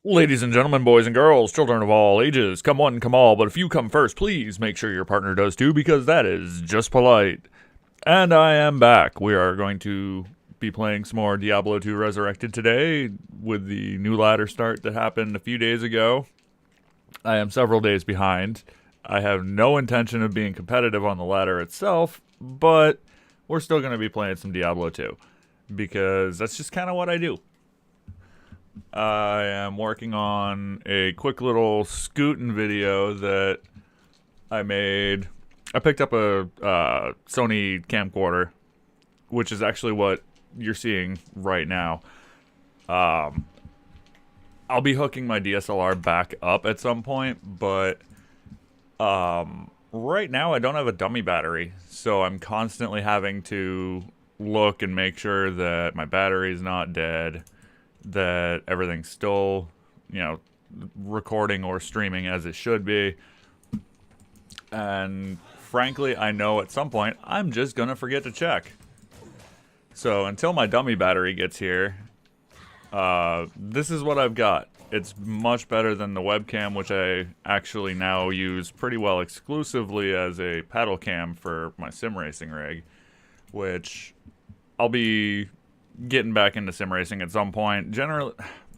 Ladies and gentlemen, boys and girls, children of all ages, come one, come all, but if you come first, please make sure your partner does too, because that is just polite. And I am back. We are going to be playing some more Diablo 2 Resurrected today with the new ladder start that happened a few days ago. I am several days behind. I have no intention of being competitive on the ladder itself, but we're still going to be playing some Diablo 2 because that's just kind of what I do. I am working on a quick little scooting video that I made. I picked up a Sony camcorder, which is actually what you're seeing right now. I'll be hooking my DSLR back up at some point, but right now I don't have a dummy battery, so I'm constantly having to look and make sure that my battery is not dead, that everything's still, recording or streaming as it should be. And frankly, I know at some point I'm just gonna forget to check. So until my dummy battery gets here, this is what I've got. It's much better than the webcam, which I actually now use pretty well exclusively as a paddle cam for my sim racing rig, which I'll be getting back into sim racing at some point. Generally,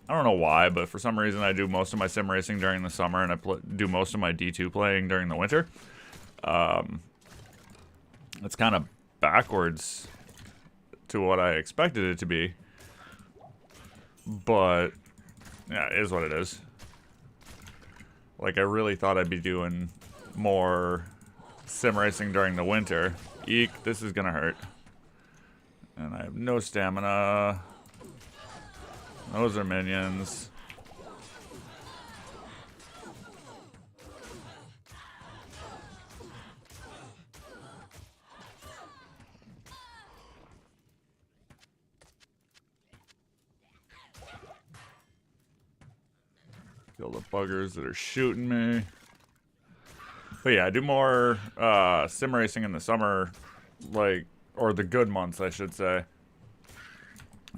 I don't know why, but for some reason I do most of my sim racing during the summer, and I do most of my D2 playing during the winter. It's kind of backwards to what I expected it to be, but yeah, it is what it is. Like, I really thought I'd be doing more sim racing during the winter. Eek, this is gonna hurt. And I have no stamina. Those are minions. Kill the buggers that are shooting me. But yeah, I do more sim racing in the summer, or the good months, I should say,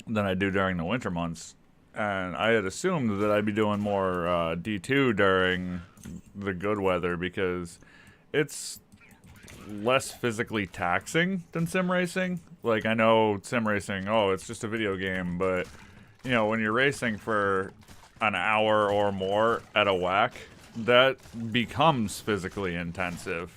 than I do during the winter months. And I had assumed that I'd be doing more D2 during the good weather because it's less physically taxing than sim racing. Like, I know sim racing, oh, it's just a video game, but, when you're racing for an hour or more at a whack, that becomes physically intensive.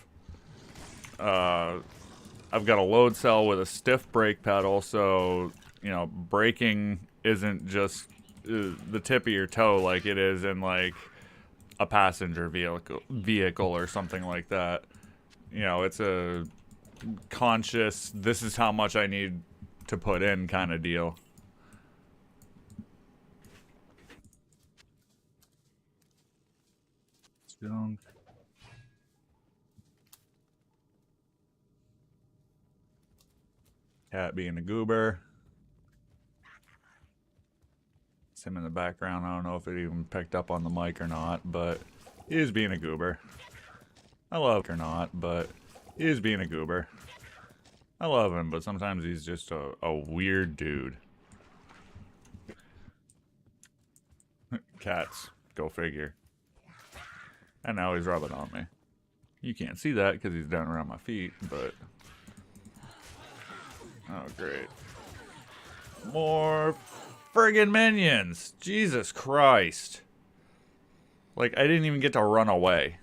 I've got a load cell with a stiff brake pedal, so, braking isn't just the tip of your toe like it is in, like, a passenger vehicle or something like that. It's a conscious, this is how much I need to put in kind of deal. Junk. Cat being a goober. It's him in the background. I don't know if it even picked up on the mic or not, but he is being a goober. I love him or not, but he is being a goober. I love him, but sometimes he's just a weird dude. Cats. Go figure. And now he's rubbing on me. You can't see that because he's down around my feet, but... Oh, great. More friggin' minions! Jesus Christ. Like, I didn't even get to run away.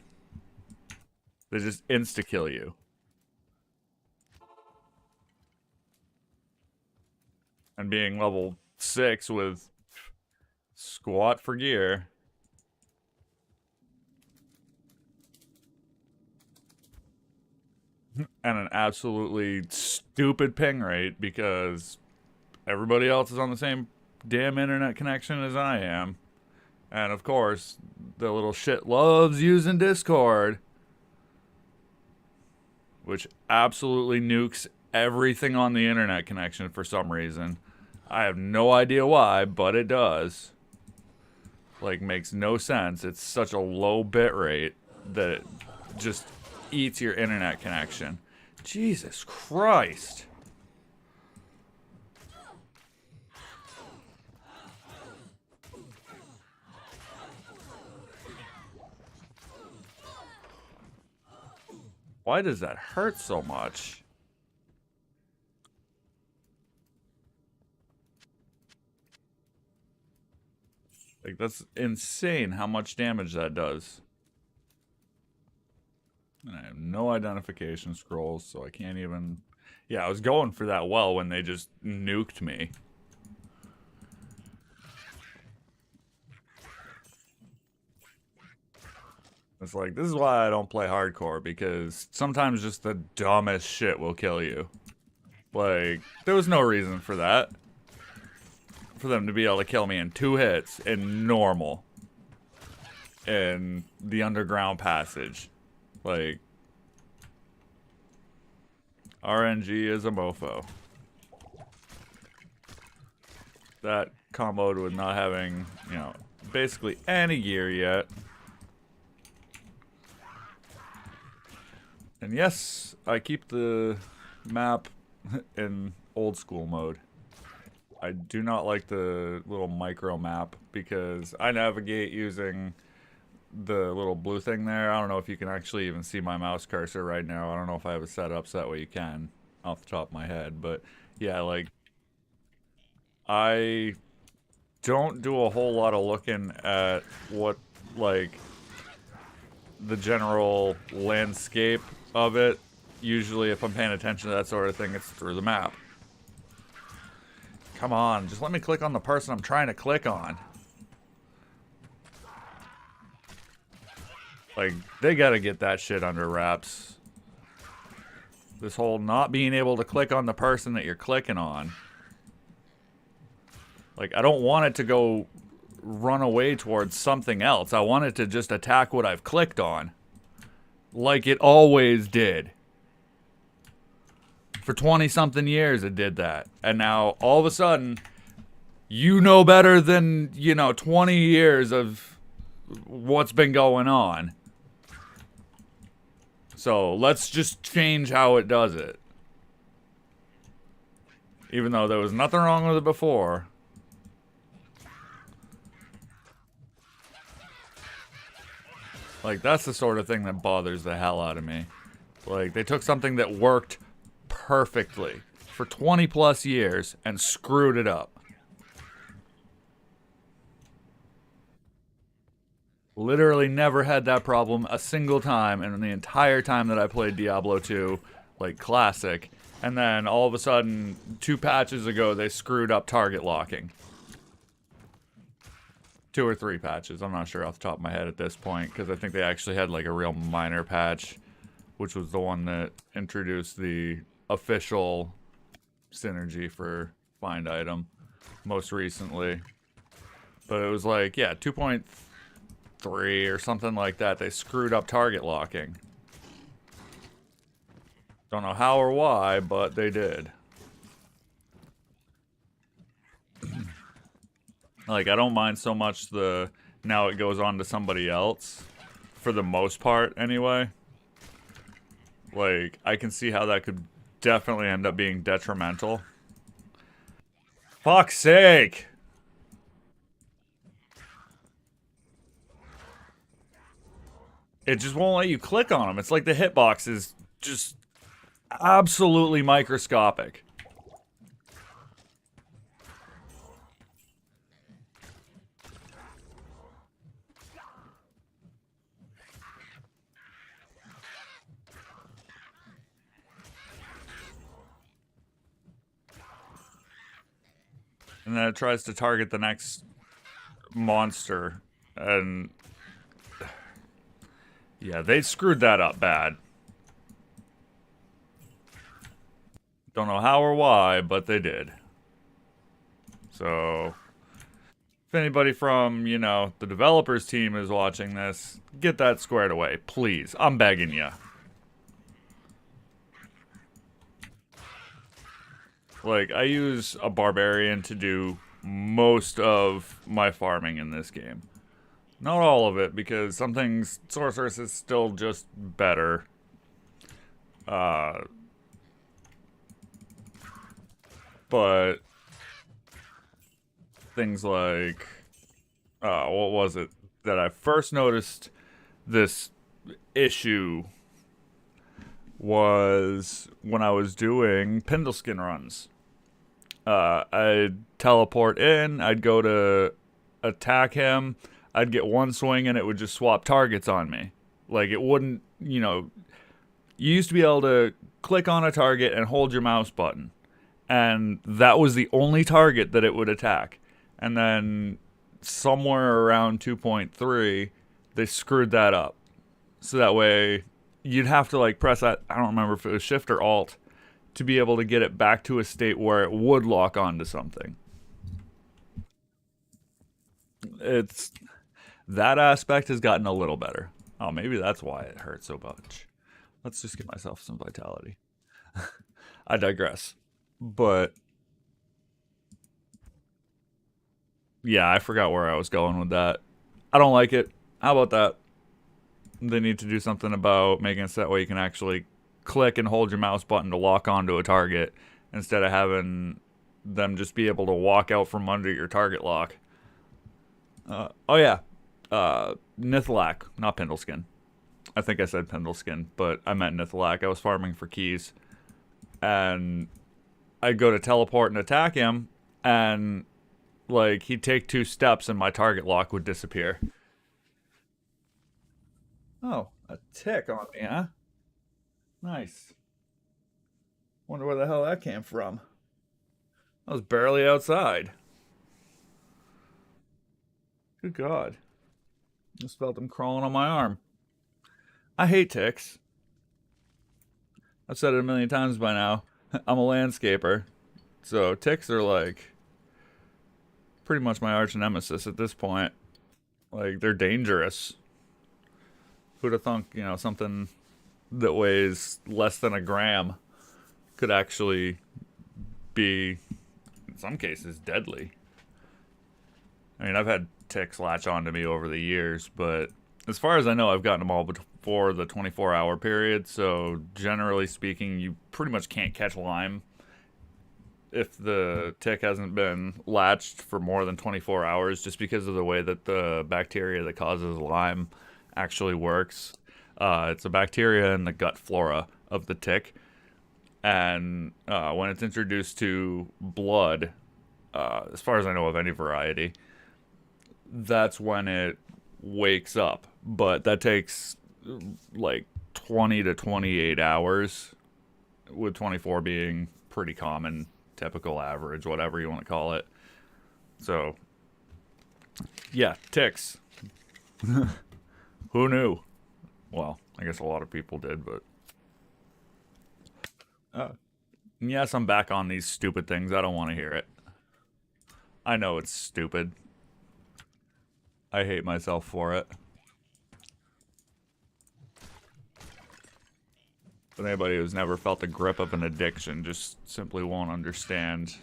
They just insta-kill you. And being level 6 with squat for gear. And an absolutely stupid ping rate because everybody else is on the same damn internet connection as I am. And of course, the little shit loves using Discord, which absolutely nukes everything on the internet connection for some reason. I have no idea why, but it does. Like, makes no sense. It's such a low bit rate that it just eats your internet connection. Jesus Christ. Why does that hurt so much? Like, that's insane how much damage that does. And I have no identification scrolls, so I can't even... Yeah, I was going for that well when they just nuked me. It's like, this is why I don't play hardcore, because sometimes just the dumbest shit will kill you. Like, there was no reason for that. For them to be able to kill me in 2 hits in normal. In the underground passage. Like, RNG is a mofo. That comboed with not having, you know, basically any gear yet. And yes, I keep the map in old school mode. I do not like the little micro map because I navigate using the little blue thing there. I don't know if you can actually even see my mouse cursor right now. I don't know if I have it set up so that way you can off the top of my head. But yeah, like, I don't do a whole lot of looking at what, like, the general landscape of it. Usually if I'm paying attention to that sort of thing, it's through the map. Come on, just let me click on the person I'm trying to click on. Like, they gotta get that shit under wraps. This whole not being able to click on the person that you're clicking on. Like, I don't want it to go run away towards something else. I want it to just attack what I've clicked on. Like it always did. For 20-something years it did that. And now, all of a sudden, you know better than, 20 years of what's been going on. So, let's just change how it does it. Even though there was nothing wrong with it before. Like, that's the sort of thing that bothers the hell out of me. Like, they took something that worked perfectly for 20 plus years and screwed it up. Literally never had that problem a single time in the entire time that I played Diablo 2, like classic. And then all of a sudden, 2 patches ago, they screwed up target locking. 2 or 3 patches, I'm not sure off the top of my head at this point, because I think they actually had like a real minor patch, which was the one that introduced the official synergy for find item most recently. But it was like, yeah, 2.3 or something like that. They screwed up target locking. Don't know how or why, but they did. Like, I don't mind so much the now it goes on to somebody else. For the most part, anyway. Like, I can see how that could definitely end up being detrimental. Fuck's sake! It just won't let you click on them. It's like the hitbox is just absolutely microscopic. And then it tries to target the next monster. And yeah, they screwed that up bad. Don't know how or why, but they did. So, if anybody from, the developers team is watching this, get that squared away, please. I'm begging you. Like, I use a barbarian to do most of my farming in this game. Not all of it, because some things, sorceress is still just better. But things like, what was it that I first noticed this issue was when I was doing Pendleskin runs. I'd teleport in, I'd go to attack him, I'd get one swing and it would just swap targets on me. Like it wouldn't, you used to be able to click on a target and hold your mouse button. And that was the only target that it would attack. And then somewhere around 2.3, they screwed that up. So that way you'd have to like press that, I don't remember if it was shift or alt, to be able to get it back to a state where it would lock onto something. It's that aspect has gotten a little better. Oh, maybe that's why it hurts so much. Let's just give myself some vitality. I digress. But yeah, I forgot where I was going with that. I don't like it. How about that? They need to do something about making it so that way you can actually click and hold your mouse button to lock onto a target instead of having them just be able to walk out from under your target lock. Oh yeah, Nithalak, not Pendleskin. I think I said Pendleskin, but I meant Nithalak. I was farming for keys, and I'd go to teleport and attack him, and like he'd take 2 steps and my target lock would disappear. Oh, a tick on me, huh? Nice. Wonder where the hell that came from. I was barely outside. Good God. Just felt them crawling on my arm. I hate ticks. I've said it a million times by now. I'm a landscaper. So ticks are like pretty much my arch nemesis at this point. Like they're dangerous. Who'd have thunk, something that weighs less than a gram could actually be, in some cases, deadly. I mean, I've had ticks latch onto me over the years, but as far as I know, I've gotten them all before the 24-hour period. So generally speaking, you pretty much can't catch Lyme if the tick hasn't been latched for more than 24 hours, just because of the way that the bacteria that causes Lyme actually works. It's a bacteria in the gut flora of the tick, and when it's introduced to blood, as far as I know of any variety, that's when it wakes up. But that takes like 20 to 28 hours, with 24 being pretty common, typical, average, whatever you want to call it. So, yeah, ticks. Who knew? Well, I guess a lot of people did, but. Yes, I'm back on these stupid things. I don't want to hear it. I know it's stupid. I hate myself for it. But anybody who's never felt the grip of an addiction just simply won't understand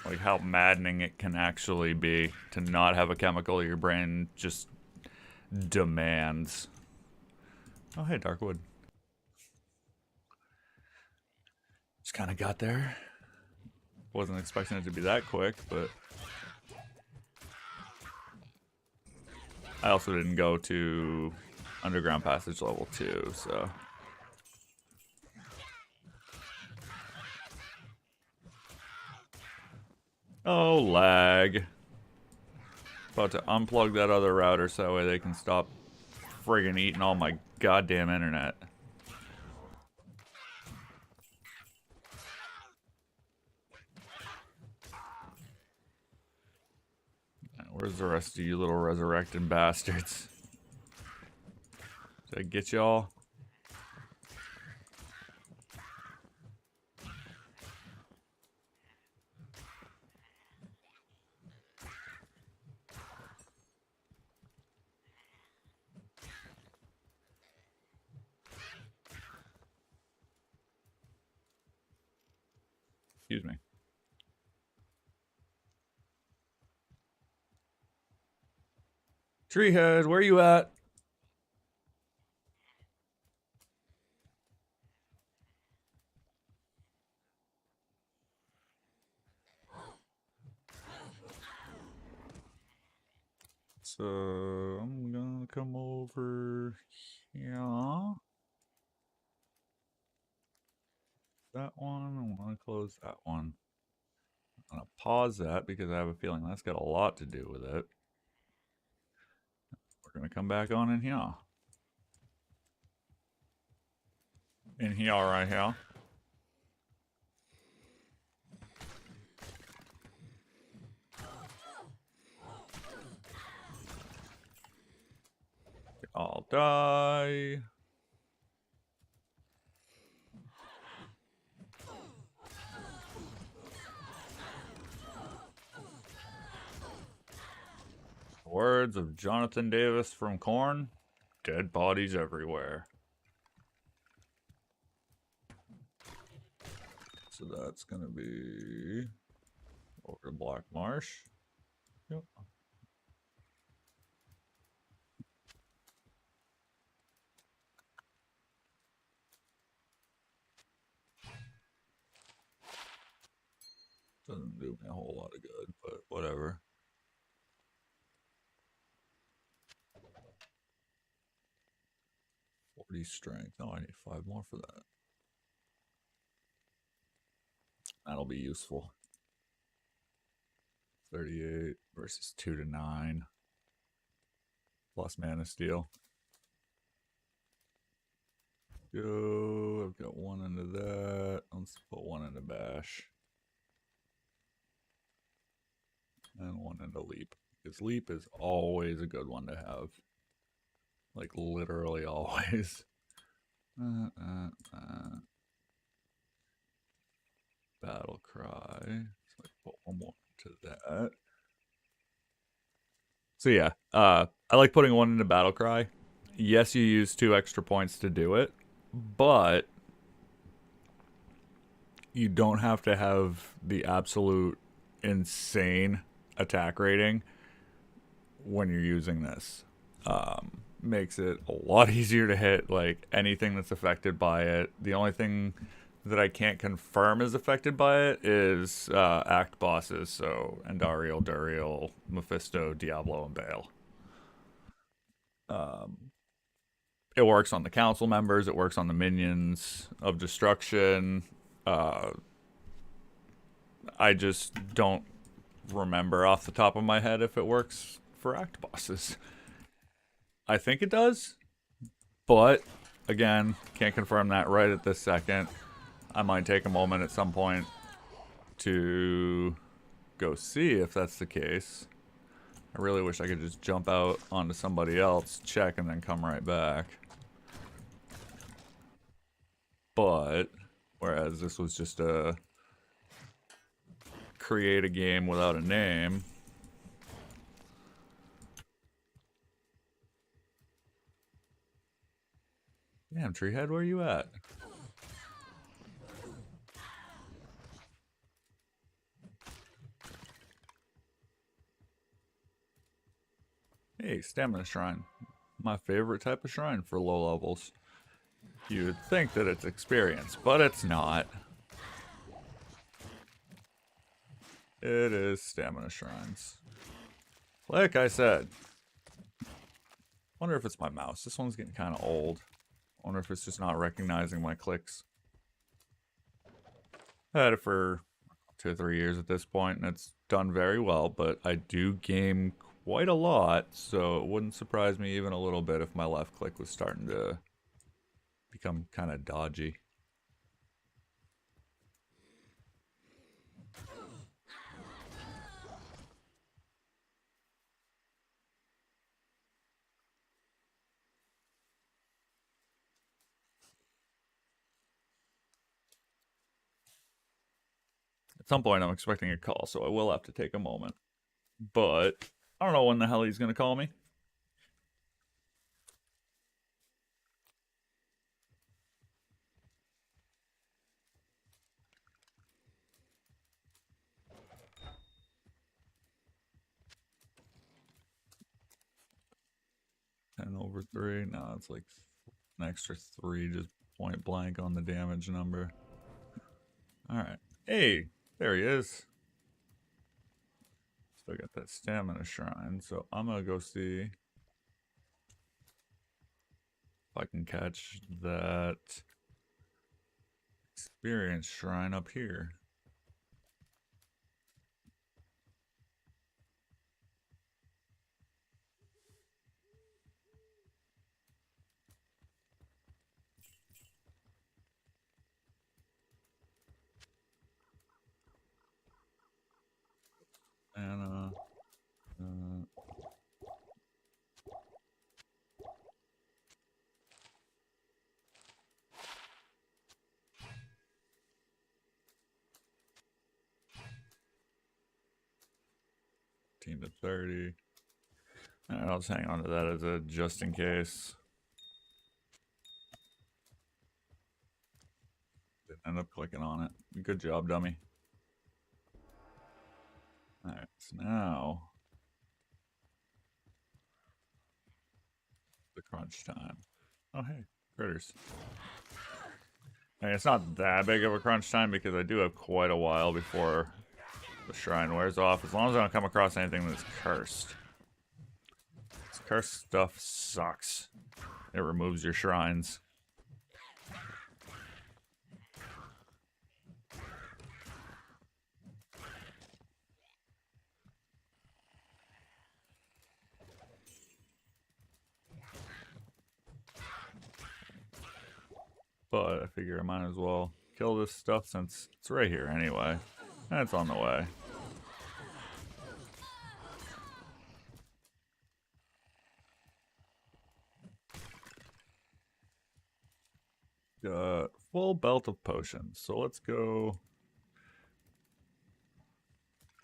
like how maddening it can actually be to not have a chemical your brain just demands. Oh, hey, Darkwood. Just kind of got there. Wasn't expecting it to be that quick, but I also didn't go to Underground Passage level 2, so. Oh, lag. About to unplug that other router so that way they can stop friggin' eating all my goddamn internet. Where's the rest of you little resurrected bastards? Did I get y'all? Excuse me. Treehead, where you at? So I'm gonna come over here. that one. I want to close that one. I'm going to pause that because I have a feeling that's got a lot to do with it. We're going to come back on in here. In here, right here. I'll die. Words of Jonathan Davis from Korn. Dead bodies everywhere. So that's gonna be over to Black Marsh. Yep. Doesn't do me a whole lot of good, but whatever. Strength. Oh, I need 5 more for that. That'll be useful. 38 versus 2 to 9. Plus mana steal. Go. I've got 1 into that. Let's put 1 into bash. And 1 into leap. Because leap is always a good one to have. Like literally always. Battle cry. So I put 1 more to that. So yeah, I like putting 1 into battle cry. Yes, you use 2 extra points to do it, but you don't have to have the absolute insane attack rating when you're using this. Makes it a lot easier to hit like anything that's affected by it. The only thing that I can't confirm is affected by it is act bosses, so Andariel, Duriel, Mephisto, Diablo, and Bale. It works on the council members, it works on the minions of destruction. I just don't remember off the top of my head if it works for act bosses. I think it does, but again, can't confirm that right at this second. I might take a moment at some point to go see if that's the case. I really wish I could just jump out onto somebody else, check, and then come right back. But, whereas this was just a create a game without a name. Damn, Treehead, where are you at? Hey, Stamina Shrine. My favorite type of shrine for low levels. You would think that it's experience, but it's not. It is Stamina Shrines. Like I said. Wonder if it's my mouse. This one's getting kind of old. Wonder if it's just not recognizing my clicks. I had it for 2 or 3 years at this point, and it's done very well, but I do game quite a lot, so it wouldn't surprise me even a little bit if my left click was starting to become kind of dodgy. At some point, I'm expecting a call, so I will have to take a moment. But I don't know when the hell he's going to call me. And over 3. No, it's like an extra 3 just point blank on the damage number. Alright. Hey, there he is. Still got that stamina shrine, so I'm gonna go see if I can catch that Experience shrine up here. And 15 to 30. Alright, I'll just hang on to that as a just in case. Didn't end up clicking on it. Good job, dummy. Alright, so now the crunch time. Oh hey, critters. I mean, it's not that big of a crunch time because I do have quite a while before the shrine wears off, as long as I don't come across anything that's cursed. This cursed stuff sucks. It removes your shrines. But I figure I might as well kill this stuff since it's right here anyway. And it's on the way. Got full belt of potions. So let's go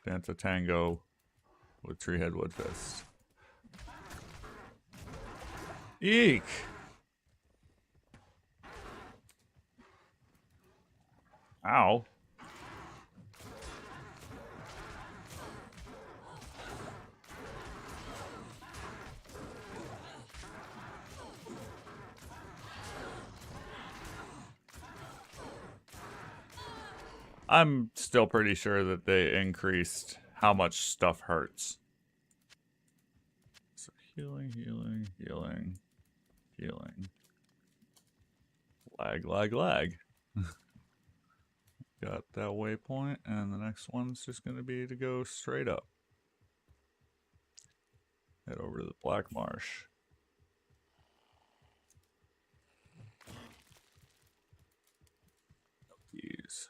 dance a tango with Treehead Woodfist. Eek! Ow. I'm still pretty sure that they increased how much stuff hurts. So healing, healing, healing, healing. Lag, lag, lag. Got that waypoint, and the next one's just going to be to go straight up. Head over to the Black Marsh. Keys.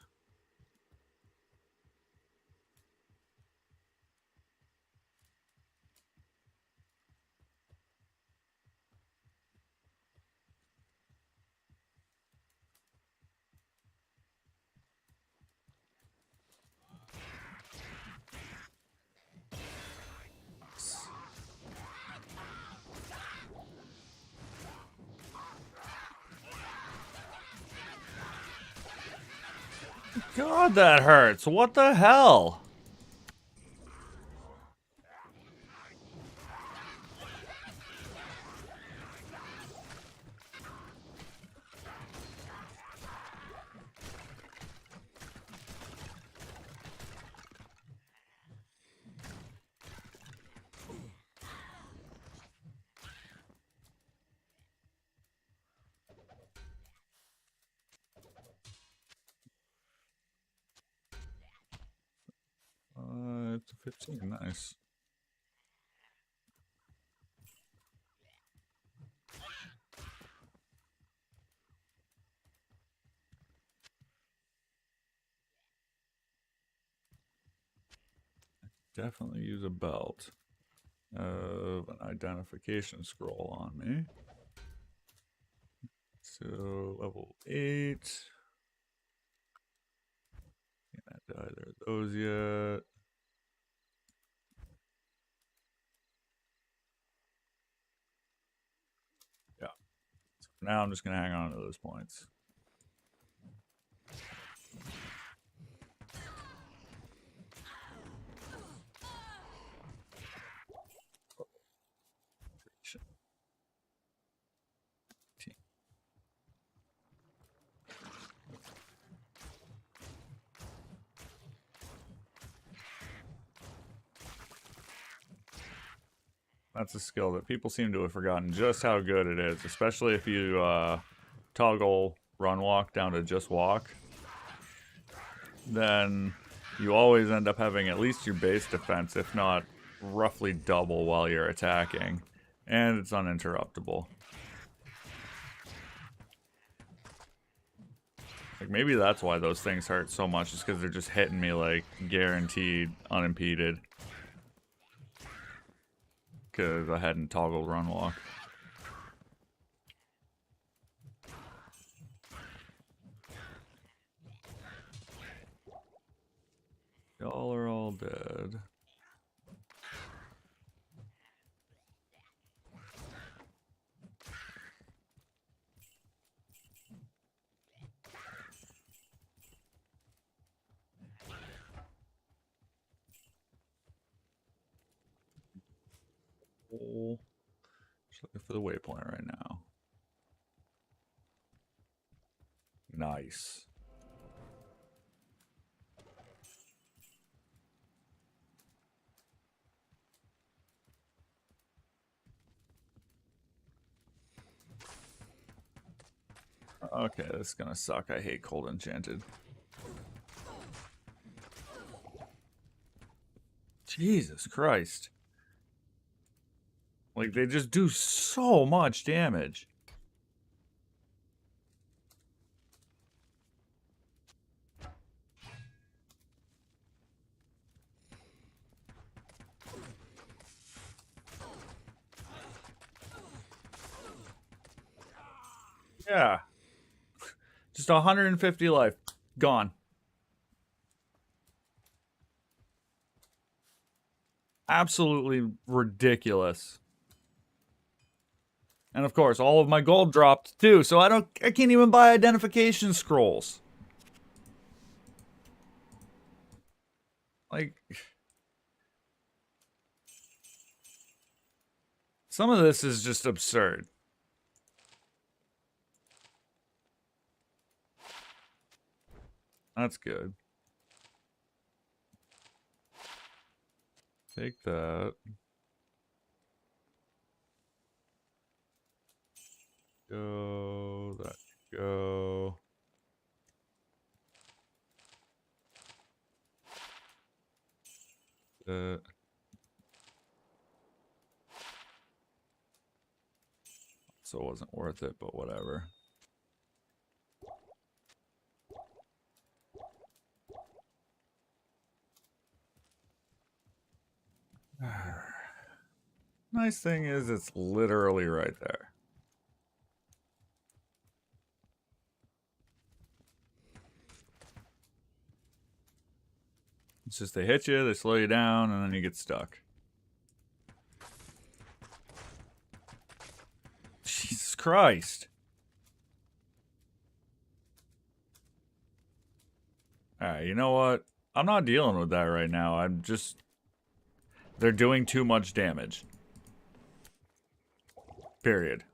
God, that hurts. What the hell? It's a 15. Nice. Definitely use a belt of an identification scroll on me. So level 8. Can't die either of those yet. Yeah. So for now I'm just gonna hang on to those points. That's a skill that people seem to have forgotten just how good it is, especially if you toggle run walk down to just walk. then you always end up having at least your base defense, if not roughly double while you're attacking. And it's uninterruptible. Like, maybe that's why those things hurt so much, is because they're just hitting me, like, guaranteed, unimpeded. Because I hadn't toggled run walk. Y'all are all dead. Just looking for the waypoint right now. Nice. Okay, this is gonna suck. I hate cold enchanted. Jesus Christ. Like, they just do so much damage. Yeah. Just 150 life. Gone. Absolutely ridiculous. And of course, all of my gold dropped too, so I can't even buy identification scrolls. Like, some of this is just absurd. That's good. Take that. Go. That go. So it wasn't worth it, but whatever. Nice thing is, it's literally right there. It's just they hit you, they slow you down, and then you get stuck. Jesus Christ. Alright, you know what? I'm not dealing with that right now. I'm just... They're doing too much damage. Period.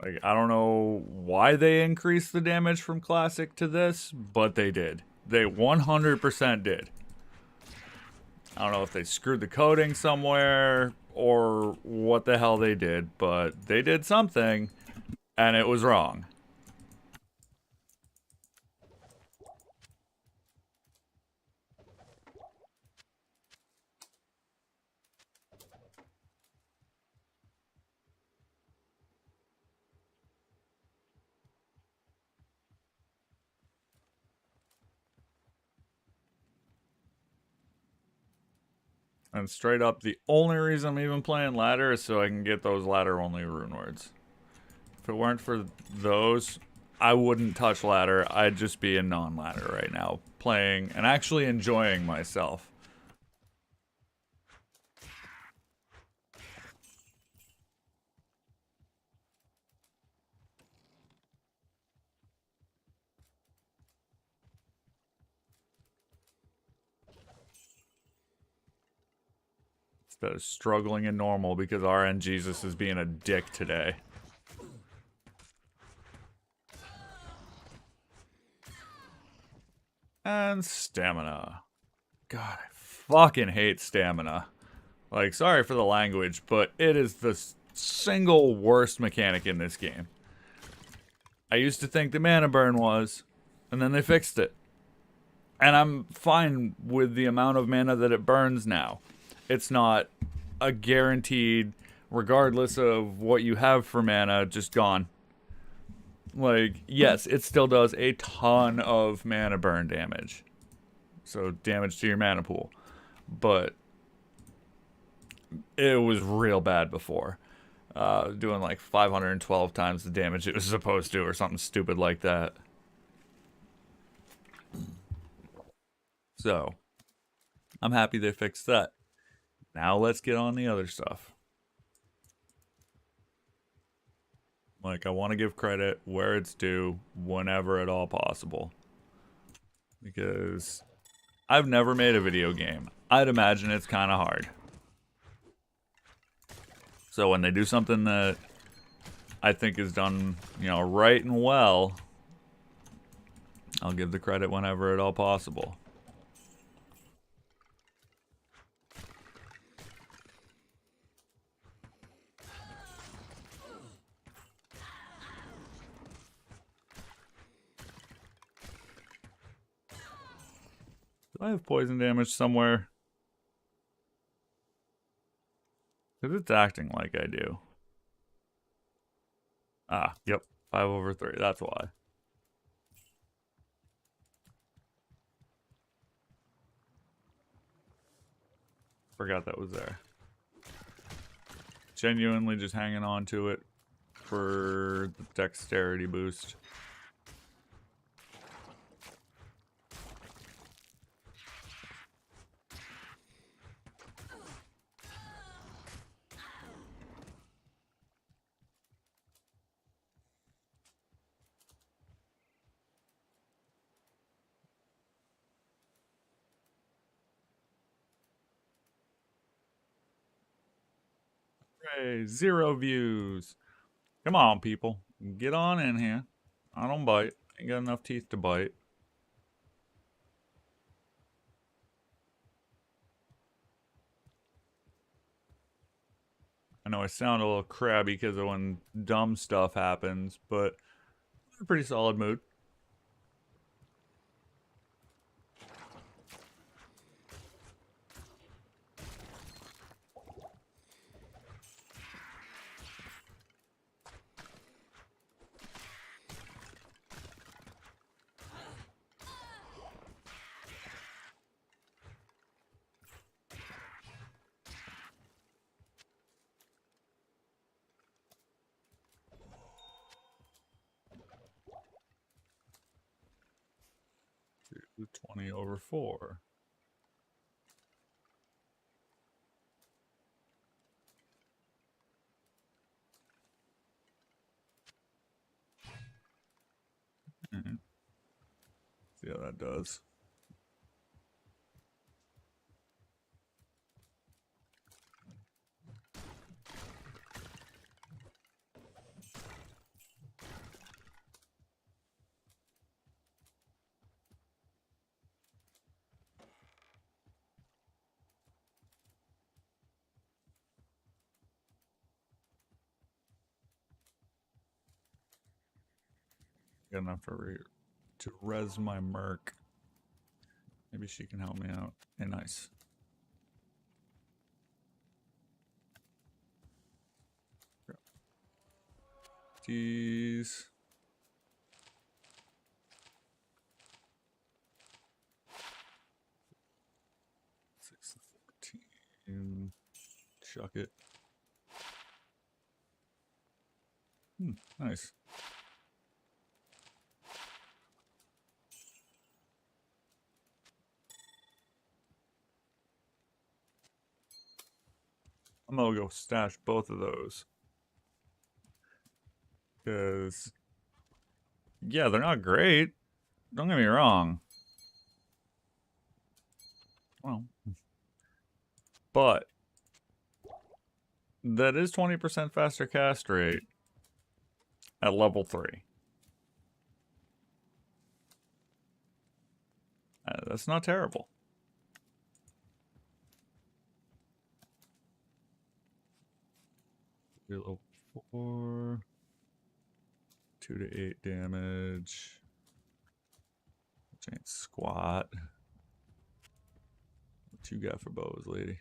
Like, I don't know why they increased the damage from Classic to this, but they did. They 100% did. I don't know if they screwed the coding somewhere or what the hell they did, but they did something, and it was wrong. And straight up, the only reason I'm even playing ladder is so I can get those ladder-only rune words. If it weren't for those, I wouldn't touch ladder. I'd just be in non-ladder right now, playing and actually enjoying myself. Instead of struggling in normal because RN Jesus is being a dick today. And stamina. God, I fucking hate stamina. Like, sorry for the language, but it is the single worst mechanic in this game. I used to think the mana burn was, and then they fixed it. And I'm fine with the amount of mana that it burns now. It's not a guaranteed, regardless of what you have for mana, just gone. Like, yes, it still does a ton of mana burn damage. So, damage to your mana pool. But it was real bad before. Doing like 512 times the damage it was supposed to, or something stupid like that. So, I'm happy they fixed that. Now let's get on the other stuff. Like, I want to give credit where it's due, whenever at all possible. Because I've never made a video game. I'd imagine it's kind of hard. So when they do something that I think is done, you know, right and well, I'll give the credit whenever at all possible. Do I have poison damage somewhere? Because it's acting like I do. Ah, yep. 5/3. That's why. Forgot that was there. Genuinely just hanging on to it for the dexterity boost. Hey, 0 views. Come on, people. Get on in here. I don't bite. Ain't got enough teeth to bite. I know I sound a little crabby because of when dumb stuff happens, but I'm in a pretty solid mood. Do 20/4. See how that does. Got enough to res my merc. Maybe she can help me out. Hey, nice. Jeez. Six, 14. Chuck it. Nice. I'm gonna go stash both of those. Because, yeah, they're not great. Don't get me wrong. Well, but that is 20% faster cast rate at level 3. That's not terrible. level 4. 2 to 8 damage. Which ain't squat. What you got for bows, lady?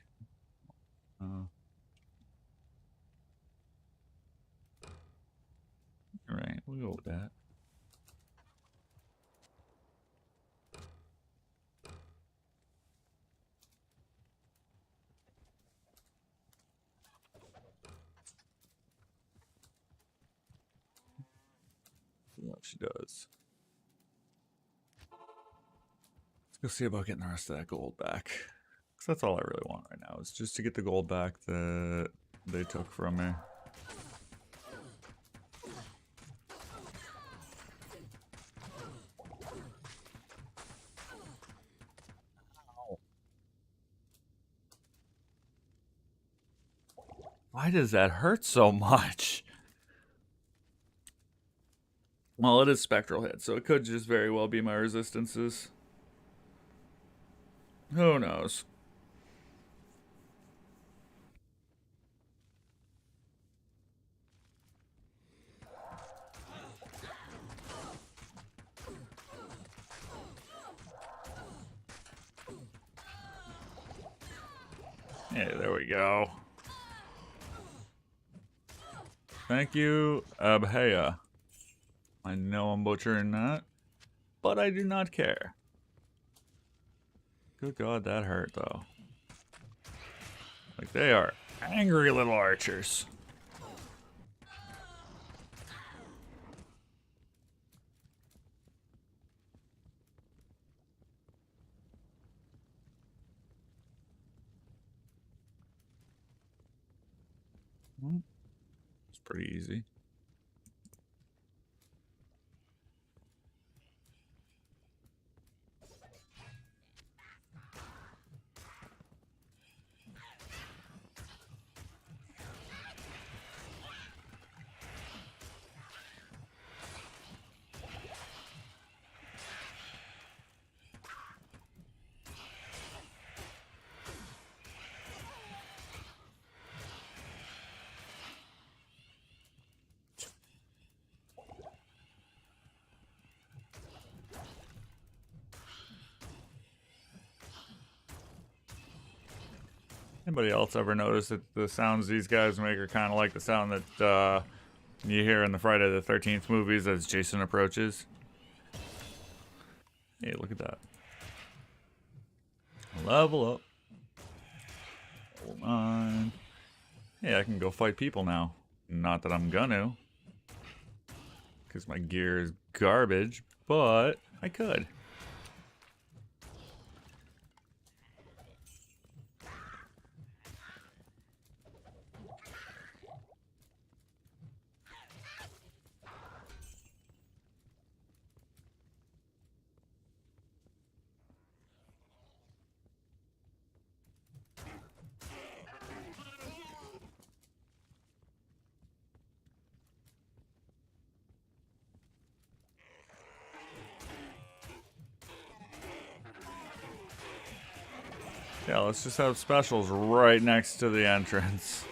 Alright, we'll go with that. See what she does. Let's go see about getting the rest of that gold back. Because that's all I really want right now, is just to get the gold back that they took from me. Why does that hurt so much? Well, it is spectral hit, so it could just very well be my resistances. Who knows? Yeah, there we go. Thank you, Abhaya. I know I'm butchering that, but I do not care. Good God, that hurt, though. Like, they are angry little archers. It's pretty easy. Anybody else ever notice that the sounds these guys make are kind of like the sound that you hear in the Friday the 13th movies as Jason approaches? Hey, look at that. Level up. Hold on. Hey, I can go fight people now. Not that I'm gonna. Because my gear is garbage, but I could. Yeah, let's just have specials right next to the entrance.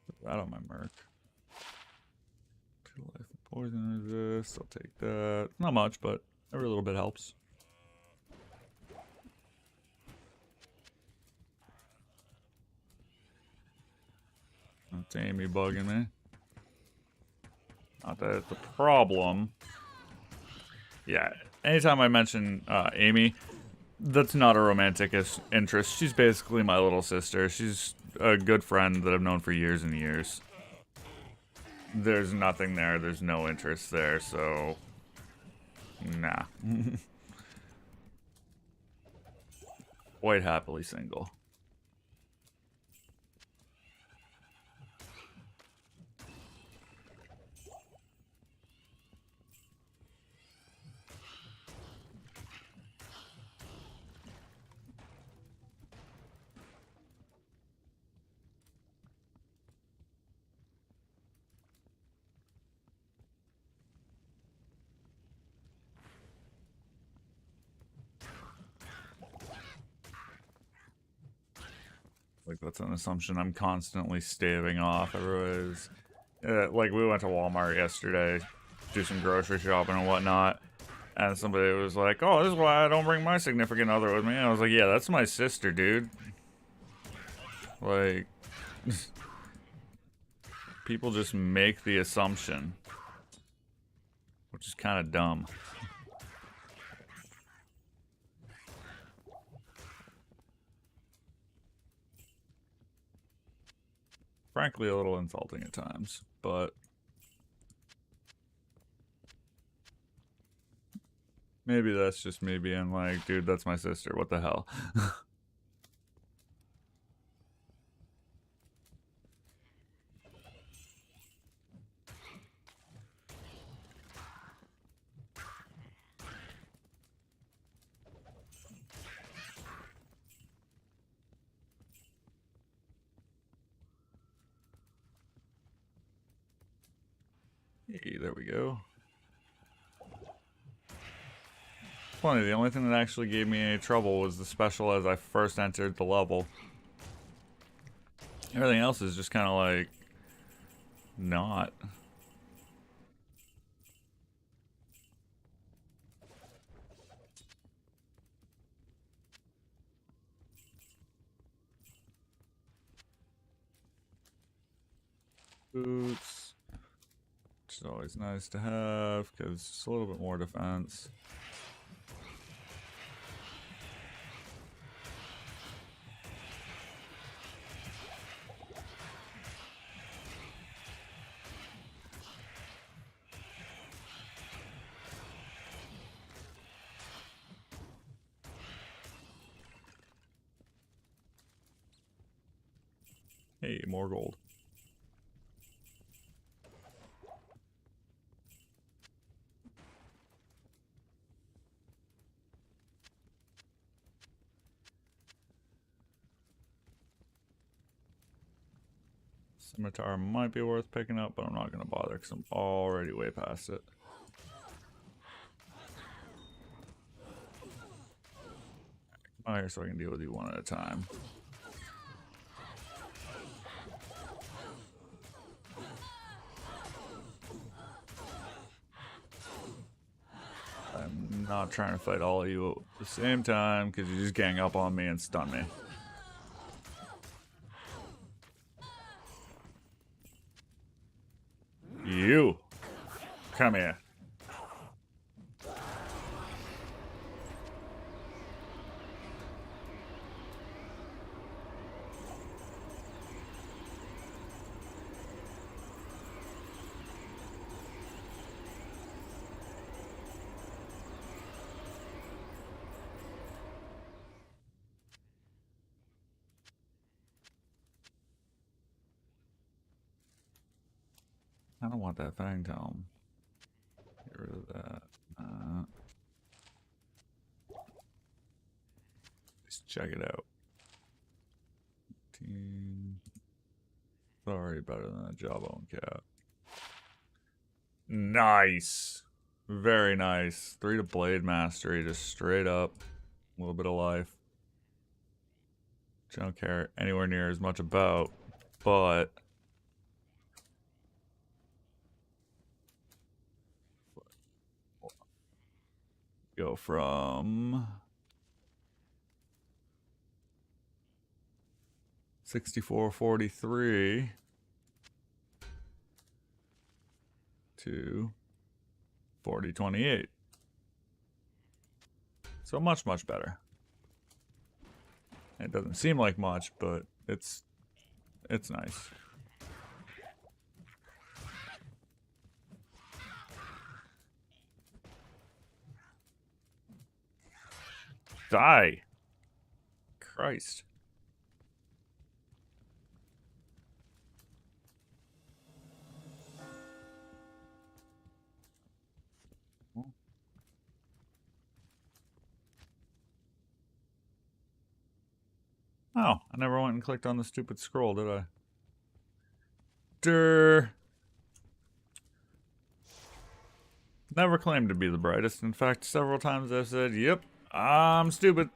Put that on my merc. Life and poison resist. I'll take that. Not much, but every little bit helps. That's Amy bugging me. Not that it's a problem. Yeah, anytime I mention Amy, that's not a romantic interest. She's basically my little sister. She's a good friend that I've known for years and years. There's nothing there. There's no interest there, so... Nah. Quite happily single. Like, that's an assumption I'm constantly staving off. Everybody's... like, we went to Walmart yesterday, do some grocery shopping and whatnot, and somebody was like, oh, this is why I don't bring my significant other with me. And I was like, yeah, that's my sister, dude. Like... people just make the assumption. Which is kind of dumb. Frankly, a little insulting at times, but maybe that's just me being like, dude, that's my sister. What the hell? Hey, there we go. Funny, the only thing that actually gave me any trouble was the special as I first entered the level. Everything else is just kind of like... not. Boots. Which is always nice to have, because it's just a little bit more defense. Hey, more gold. Scimitar might be worth picking up, but I'm not going to bother because I'm already way past it. Come out here so I can deal with you one at a time. I'm not trying to fight all of you at the same time because you just gang up on me and stun me. You! Come here. I don't want that Fang Tome. Get rid of that. Let's check it out. Sorry, better than a Jawbone Cat. Nice. Very nice. 3 to Blade Mastery, just straight up. A little bit of life. Which I don't care anywhere near as much about, but... go from 6443 to 4028. So much better. It doesn't seem like much, but it's nice. Die. Christ. Oh, I never went and clicked on the stupid scroll, did I? Durr. Never claimed to be the brightest. In fact, several times I've said, yep, I'm stupid.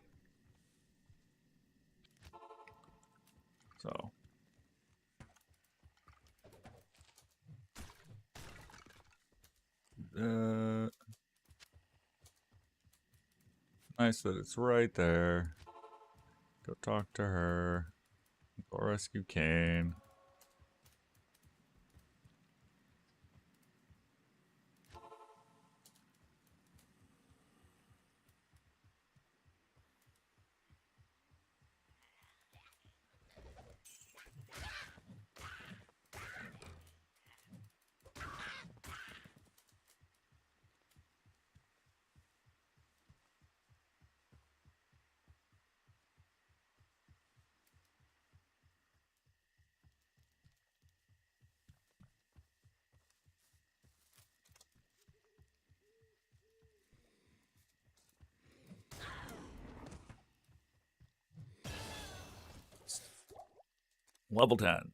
Nice that it's right there. Go talk to her. Go rescue Kane. Level 10.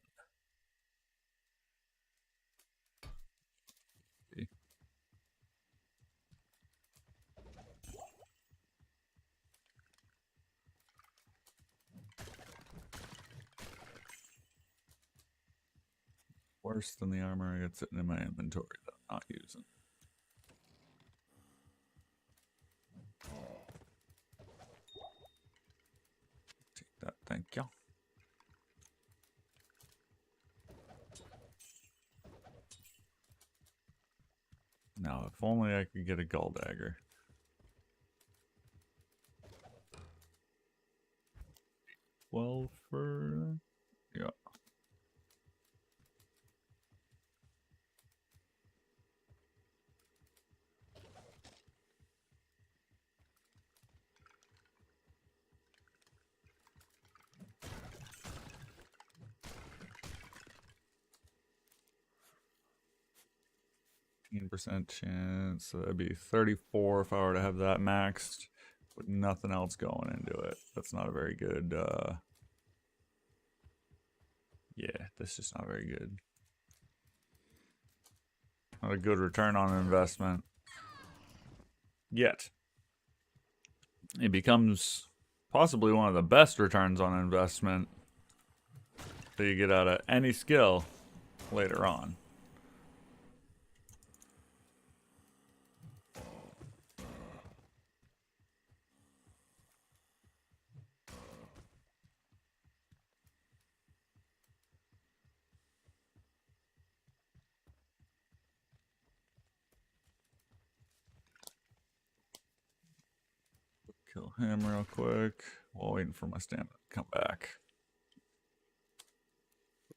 Worse than the armor I got sitting in my inventory that I'm not using. Take that, thank you. Now, if only I could get a Gull Dagger. 12 for... yeah. %, chance, so that'd be 34 if I were to have that maxed with nothing else going into it. That's not a very good, yeah, that's just not very good. Not a good return on investment. Yet. It becomes possibly one of the best returns on investment that you get out of any skill later on. Kill him real quick while waiting for my stamina to come back.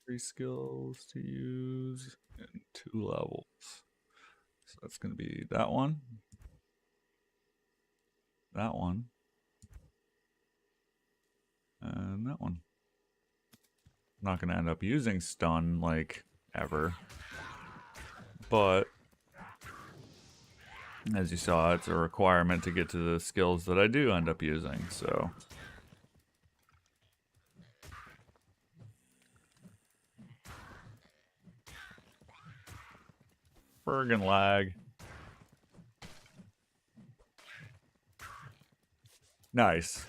3 skills to use and 2 levels. So that's going to be that one, that one, and that one. I'm not going to end up using stun like ever, but as you saw, it's a requirement to get to the skills that I do end up using, so. Friggin' lag. Nice.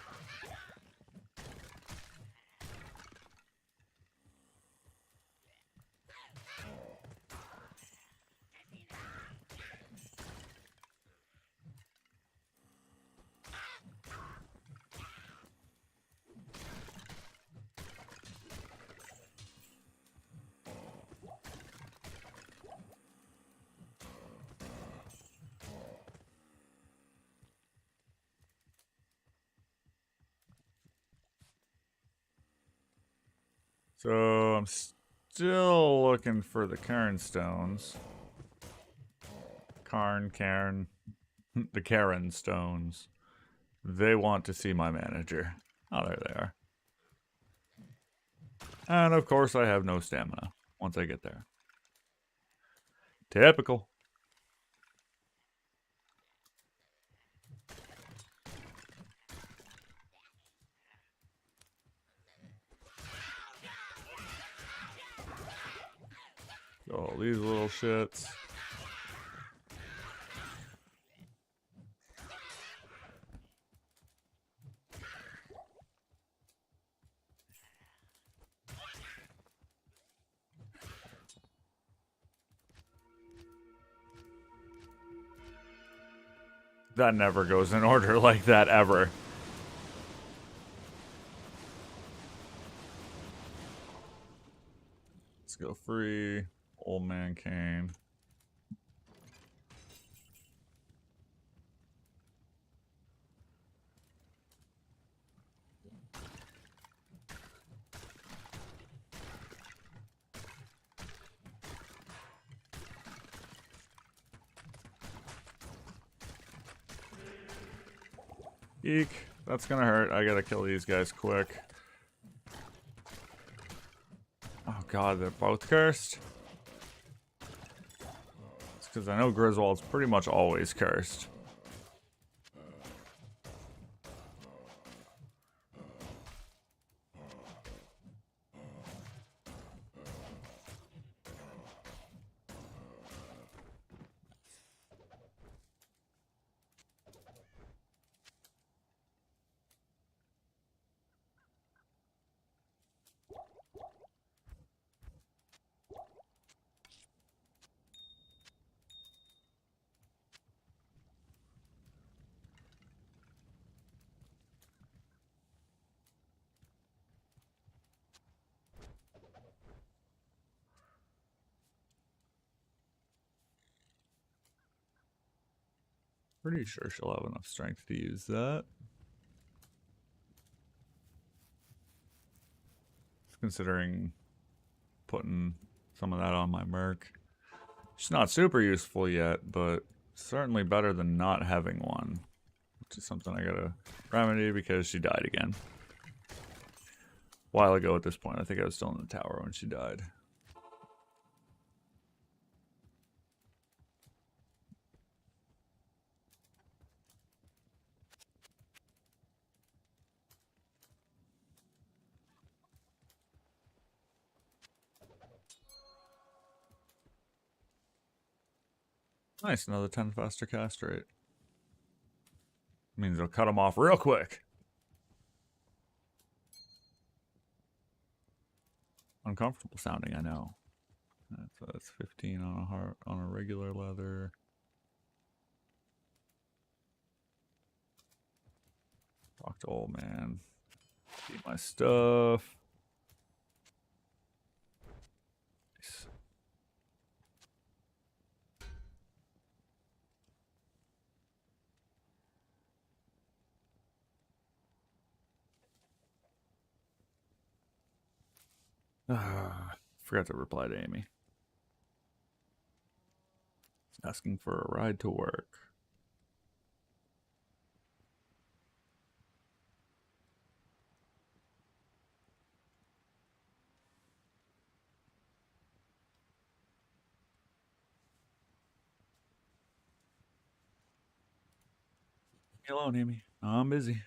So I'm still looking for the Cairn stones. Cairn, the Cairn stones. They want to see my manager. Oh, there they are. And of course I have no stamina once I get there. Typical. Oh, these little shits. That never goes in order like that, ever. Let's go free. Old Man Kane. Eek. That's gonna hurt. I gotta kill these guys quick. Oh god, they're both cursed? It's because I know Griswold's pretty much always cursed. Pretty sure she'll have enough strength to use that. Considering putting some of that on my Merc. It's not super useful yet, but certainly better than not having one. Which is something I gotta remedy because she died again. A while ago at this point. I think I was still in the tower when she died. Nice, another 10 faster cast rate. Means they'll cut them off real quick. Uncomfortable sounding, I know. That's 15 on a regular leather. Talk to old man. Keep my stuff. Nice. Forgot to reply to Amy. Asking for a ride to work. Leave me alone, Amy. I'm busy.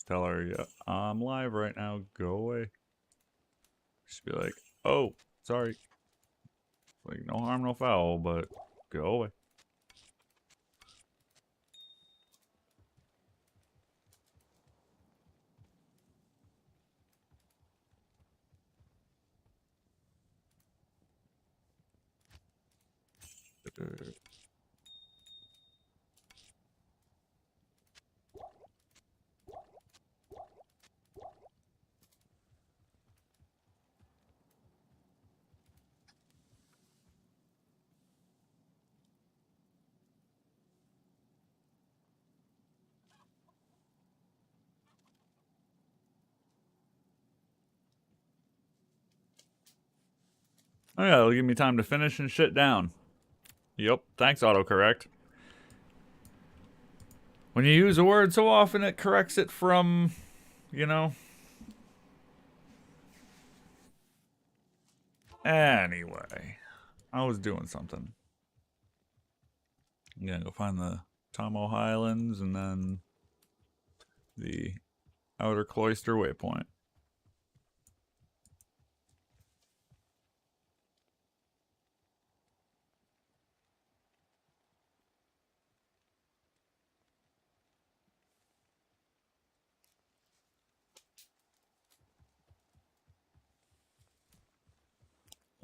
Tell her, yeah, I'm live right now. Go away. She'd be like, oh, sorry. Like, no harm, no foul, but go away. Oh yeah, it'll give me time to finish and shit down. Yep, thanks autocorrect. When you use a word so often, it corrects it from, you know. Anyway, I was doing something. I'm gonna go find the Tomo Highlands and then the Outer Cloister waypoint.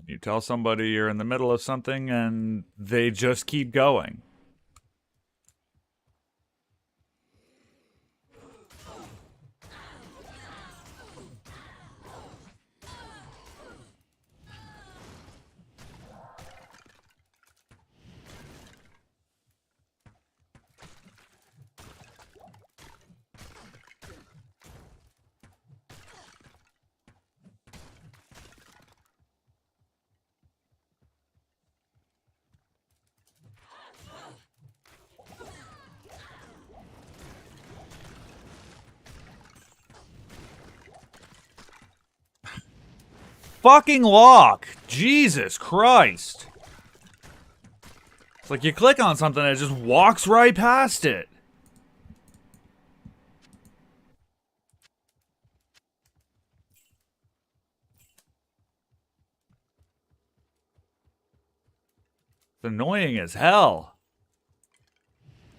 You tell somebody you're in the middle of something and they just keep going. Fucking lock! Jesus Christ! It's like you click on something and it just walks right past it. It's annoying as hell.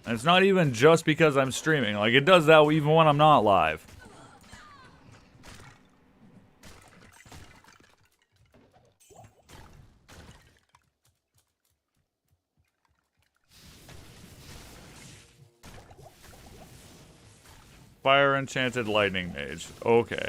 And it's not even just because I'm streaming. Like, it does that even when I'm not live. Fire Enchanted Lightning Mage. Okay.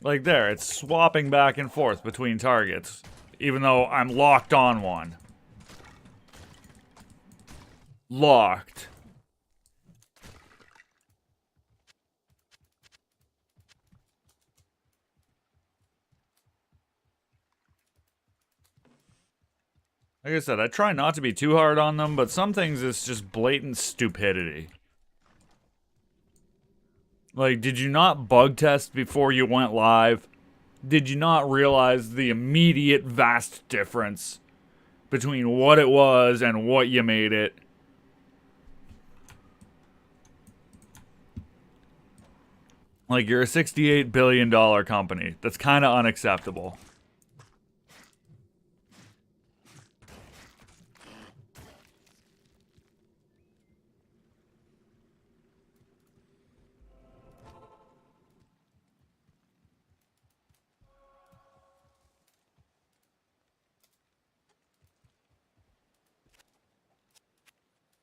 Like there, it's swapping back and forth between targets, even though I'm locked on one. Locked. Like I said, I try not to be too hard on them, but some things it's just blatant stupidity. Like, did you not bug test before you went live? Did you not realize the immediate vast difference between what it was and what you made it? Like, you're a $68 billion company. That's kind of unacceptable.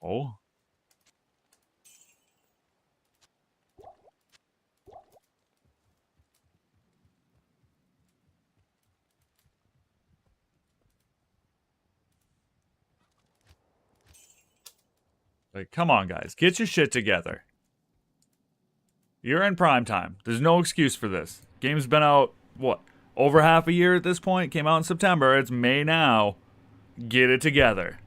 Oh? Like, come on, guys. Get your shit together. You're in prime time. There's no excuse for this. Game's been out, what, over half a year at this point? Came out in September. It's May now. Get it together.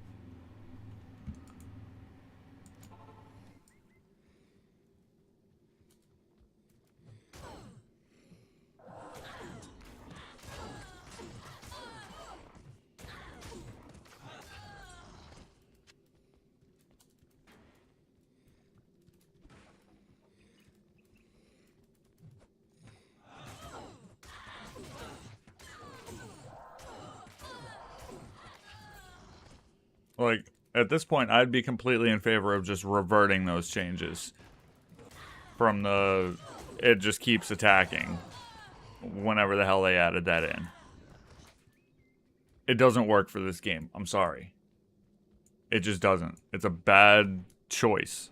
Like, at this point, I'd be completely in favor of just reverting those changes. From the... It just keeps attacking. Whenever the hell they added that in. It doesn't work for this game. I'm sorry. It just doesn't. It's a bad choice.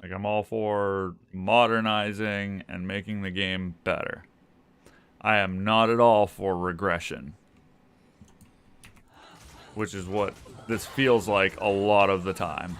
Like, I'm all for modernizing and making the game better. I am not at all for regression. Which is what this feels like a lot of the time.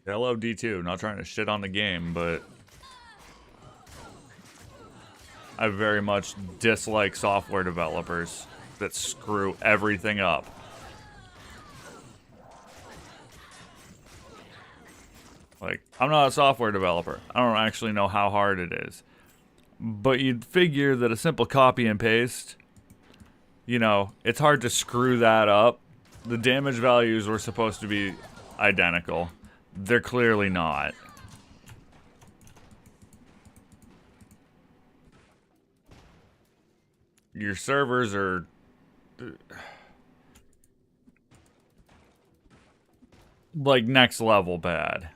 I love D2, not trying to shit on the game, but I very much dislike software developers that screw everything up. Like, I'm not a software developer. I don't actually know how hard it is. But you'd figure that a simple copy and paste, you know, it's hard to screw that up. The damage values were supposed to be identical. They're clearly not. Your servers are... like, next level bad.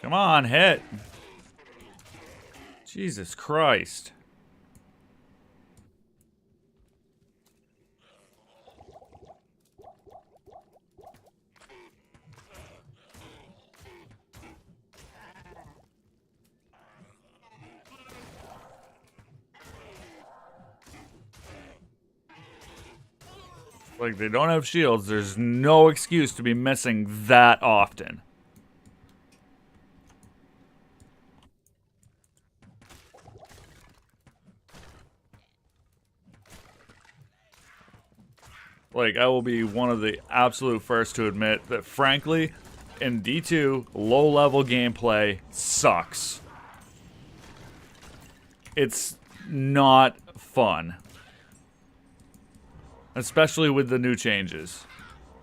Come on, hit. Jesus Christ. Like, they don't have shields. There's no excuse to be missing that often. Like, I will be one of the absolute first to admit that, frankly, in D2, low-level gameplay sucks. It's not fun. Especially with the new changes.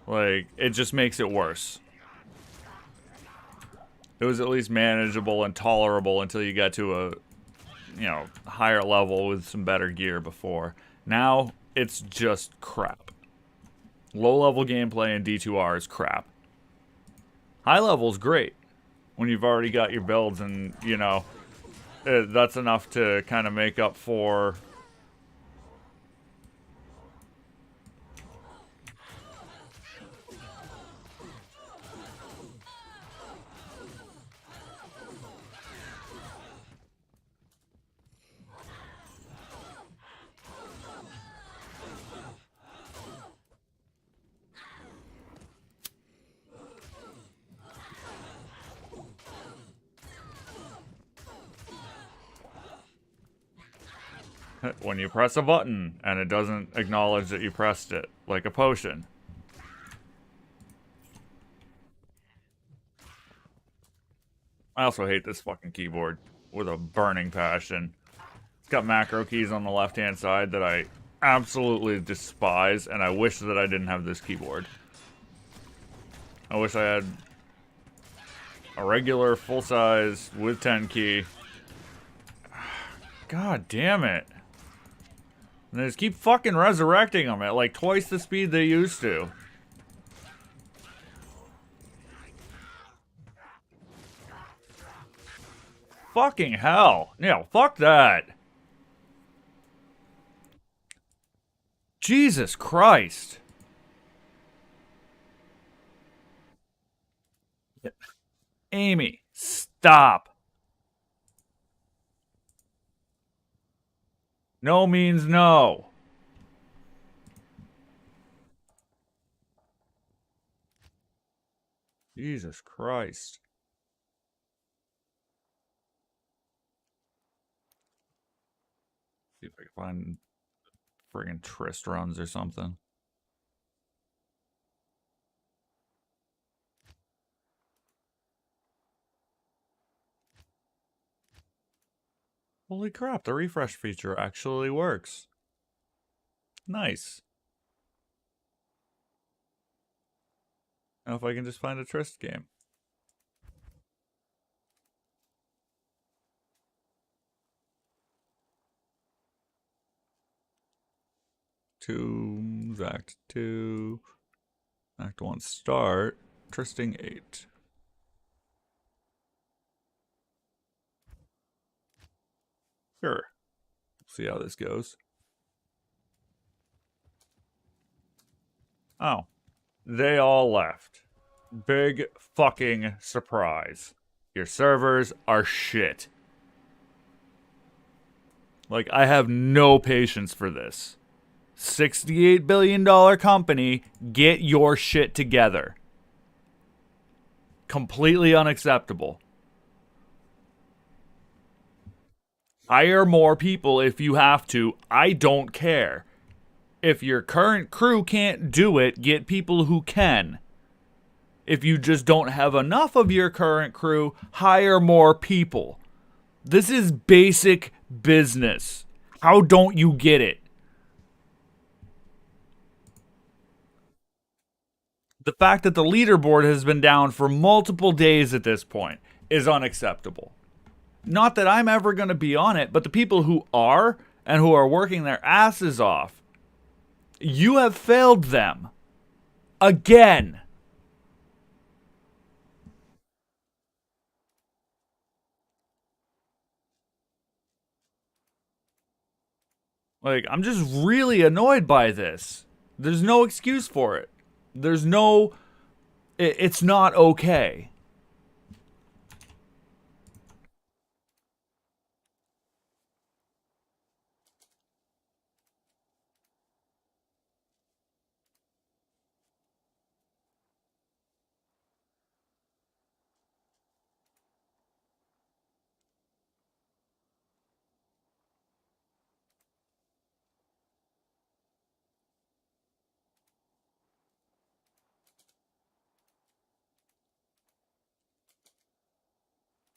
Like, it just makes it worse. It was at least manageable and tolerable until you got to a, you know, higher level with some better gear before. Now, it's just crap. Low-level gameplay in D2R is crap. High level's great. When you've already got your builds and, you know, that's enough to kind of make up for... when you press a button and it doesn't acknowledge that you pressed it, like a potion. I also hate this fucking keyboard with a burning passion. It's got macro keys on the left-hand side that I absolutely despise, and I wish that I didn't have this keyboard. I wish I had a regular full-size with 10 key. God damn it. And they just keep fucking resurrecting them at like twice the speed they used to. Fucking hell. Yeah, fuck that. Jesus Christ. Amy, stop. No means no. Jesus Christ. See if I can find friggin' Trist runs or something. Holy crap, the refresh feature actually works. Nice. Now if I can just find a Trist game. Tombs, Act 2. Act 1 start. Tristing 8. Sure. See how this goes. Oh. They all left. Big fucking surprise. Your servers are shit. Like, I have no patience for this. $68 billion company, get your shit together. Completely unacceptable. Hire more people if you have to. I don't care. If your current crew can't do it, get people who can. If you just don't have enough of your current crew, hire more people. This is basic business. How don't you get it? The fact that the leaderboard has been down for multiple days at this point is unacceptable. Not that I'm ever going to be on it, but the people who are and who are working their asses off, you have failed them. Again. Like, I'm just really annoyed by this. There's no excuse for it. There's no. It's not okay.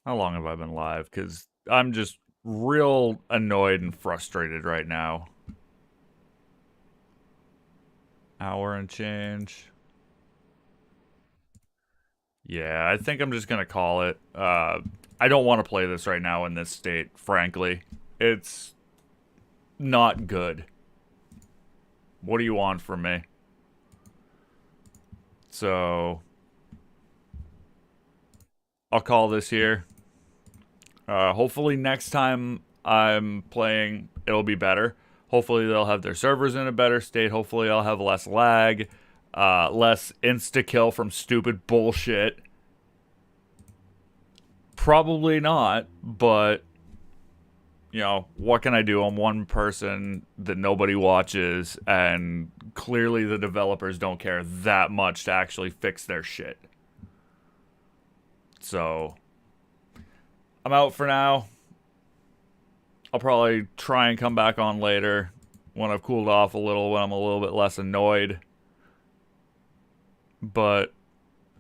How long have I been live? Because I'm just real annoyed and frustrated right now. Hour and change. Yeah, I think I'm just gonna call it. I don't want to play this right now in this state, frankly. It's not good. What do you want from me? So, I'll call this here. Hopefully next time I'm playing, it'll be better. Hopefully they'll have their servers in a better state. Hopefully I'll have less lag, less insta-kill from stupid bullshit. Probably not, but, you know, what can I do? I'm one person that nobody watches, and clearly the developers don't care that much to actually fix their shit. So, I'm out for now. I'll probably try and come back on later when I've cooled off a little, when I'm a little bit less annoyed. But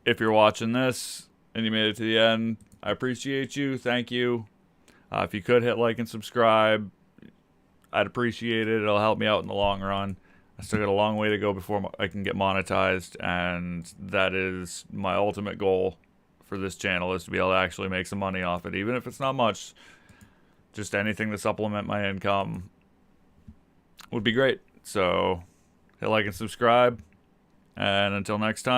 if you're watching this and you made it to the end, I appreciate you. Thank you. If you could hit like and subscribe, I'd appreciate it. It'll help me out in the long run. I still got a long way to go before I can get monetized, and that is my ultimate goal for this channel, is to be able to actually make some money off it, even if it's not much. Just anything to supplement my income would be great. So hit like and subscribe, and until next time.